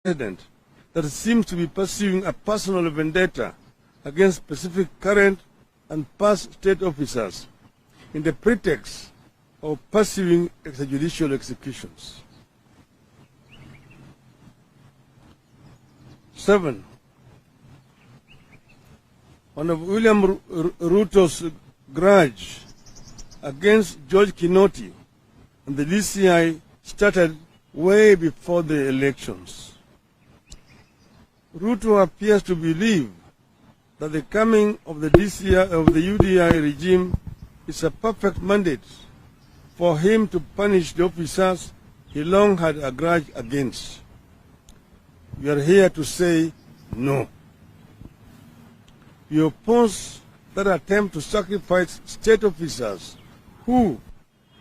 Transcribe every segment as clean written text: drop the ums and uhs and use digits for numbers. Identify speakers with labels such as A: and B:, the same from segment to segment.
A: president that seems to be pursuing a personal vendetta against specific current and past state officers in the pretext of pursuing extrajudicial executions. 7. One of William Ruto's grudge against George Kinoti and the DCI started way before the elections. Ruto appears to believe that the coming of the UDI regime is a perfect mandate for him to punish the officers he long had a grudge against. We are here to say no. We oppose that attempt to sacrifice state officers who,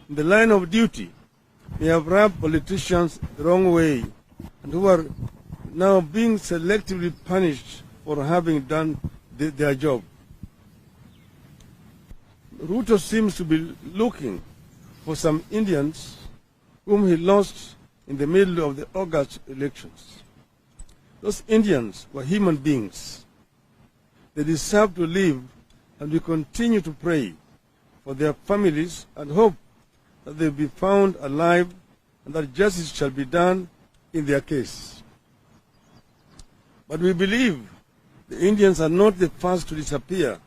A: in the line of duty, may have rubbed politicians the wrong way and who are now being selectively punished for having done their job. Ruto seems to be looking for some Indians whom he lost in the middle of the August elections. Those Indians were human beings. They deserve to live, and we continue to pray for their families and hope that they will be found alive and that justice shall be done in their case. But we believe the Indians are not the first to disappear,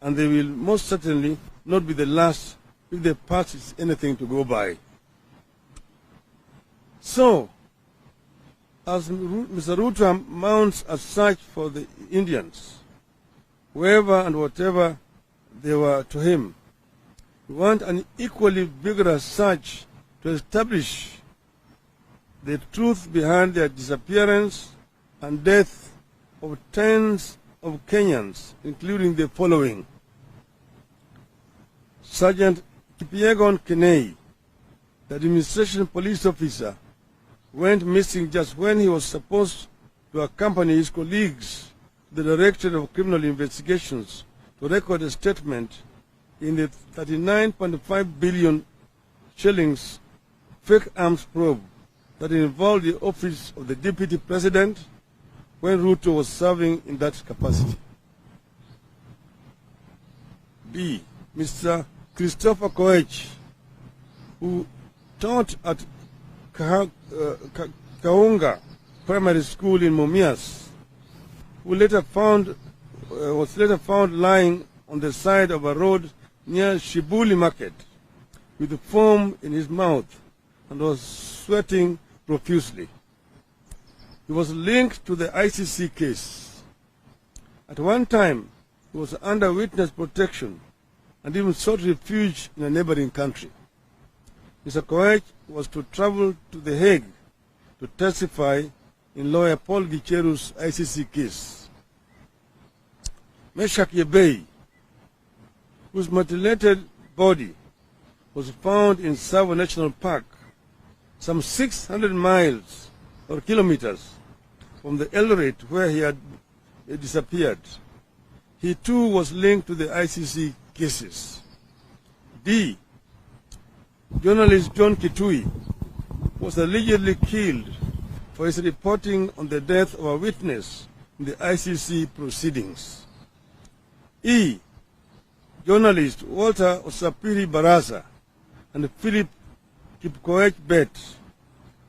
A: and they will most certainly not be the last if the past is anything to go by. So, as Mr. Ruto mounts a search for the Indians, wherever and whatever they were to him, we want an equally vigorous search to establish the truth behind their disappearance and death of tens of Kenyans, including the following: Sergeant Kipyegon Kenei, the administration police officer, went missing just when he was supposed to accompany his colleagues to the Directorate of Criminal Investigations to record a statement in the 39.5 billion shillings fake arms probe that involved the office of the Deputy President when Ruto was serving in that capacity. B. Mr. Christopher Koech, who taught at Kaunga Primary School in Mumias, who was later found lying on the side of a road near Shibuli Market with foam in his mouth and was sweating profusely. He was linked to the ICC case. At one time, he was under witness protection and even sought refuge in a neighboring country. Mr. Koech was to travel to The Hague to testify in lawyer Paul Gicheru's ICC case. Meshak Yebei, whose mutilated body was found in Tsavo National Park, some 600 miles or kilometers from the Eldoret where he had disappeared. He too was linked to the ICC cases. D. Journalist John Kitui was allegedly killed for his reporting on the death of a witness in the ICC proceedings. E. Journalist Walter Osapiri Baraza and Philip Kipkoech Bet,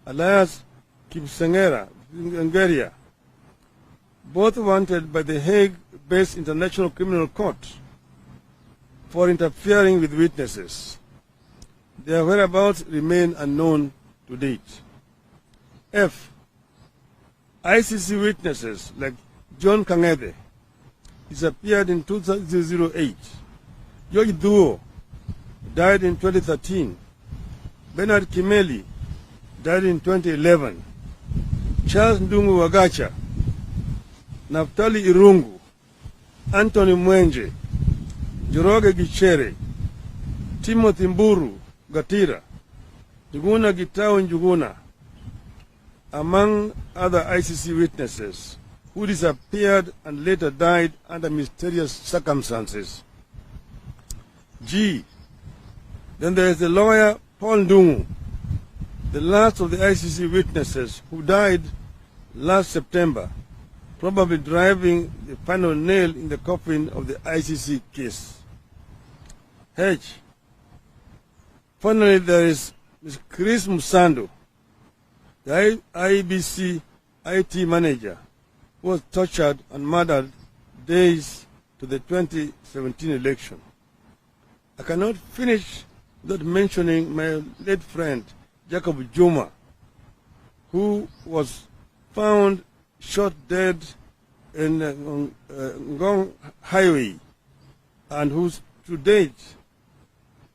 A: alias Kipsengera, Ngeria, both wanted by the Hague-based International Criminal Court for interfering with witnesses. Their whereabouts remain unknown to date. F. ICC witnesses like John Kangede disappeared in 2008. George Duo died in 2013. Bernard Kimeli died in 2011. Charles Ndungu Wagacha, Naftali Irungu, Anthony Mwenje, Joroge Gichere, Timothy Mburu Gatira, Njuguna Gitao Njuguna, among other ICC witnesses who disappeared and later died under mysterious circumstances. G. Then there is the lawyer Paul Ndungu, the last of the ICC witnesses who died last September, probably driving the final nail in the coffin of the ICC case. H. Finally, there is Ms. Chris Musando, the IBC IT manager, who was tortured and murdered days to the 2017 election. I cannot finish without mentioning my late friend, Jacob Juma, who was found shot dead in Ngong Highway, and whose to date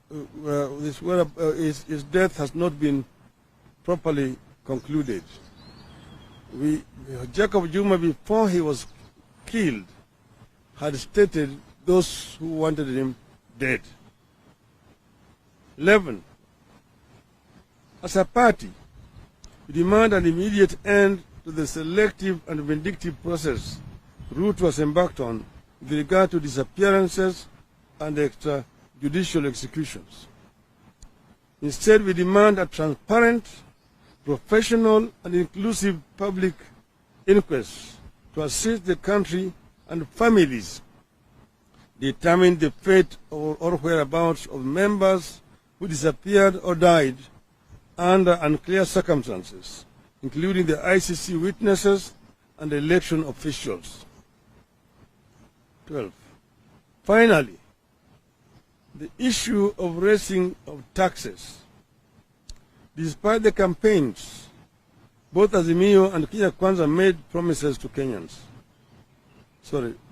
A: his death has not been properly concluded. Jacob Juma, before he was killed, had stated those who wanted him dead. 11. As a party, we demand an immediate end to the selective and vindictive process Ruto was embarked on with regard to disappearances and extrajudicial executions. Instead, we demand a transparent, professional, and inclusive public inquest to assist the country and families determine the fate or whereabouts of members who disappeared or died under unclear circumstances, including the ICC witnesses and election officials. 12. Finally, the issue of raising of taxes. Despite the campaigns, both Azimio and Kenya Kwanza made promises to Kenyans.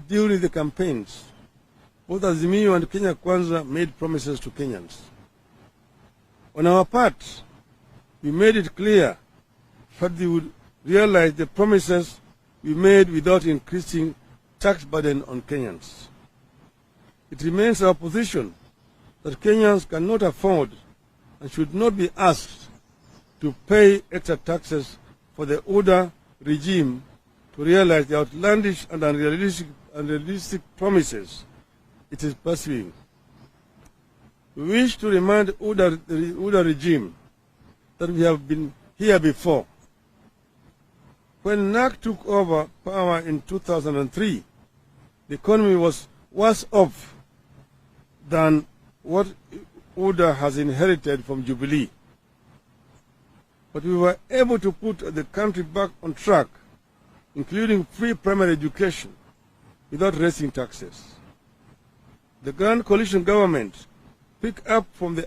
A: During the campaigns, both Azimio and Kenya Kwanza made promises to Kenyans. On our part, we made it clear that we would realize the promises we made without increasing tax burden on Kenyans. It remains our position that Kenyans cannot afford and should not be asked to pay extra taxes for the order regime to realize the outlandish and unrealistic promises it is pursuing. We wish to remind the Uda regime that we have been here before. When NAC took over power in 2003, the economy was worse off than what Uda has inherited from Jubilee. But we were able to put the country back on track, including free primary education, without raising taxes. The Grand Coalition government picked up from the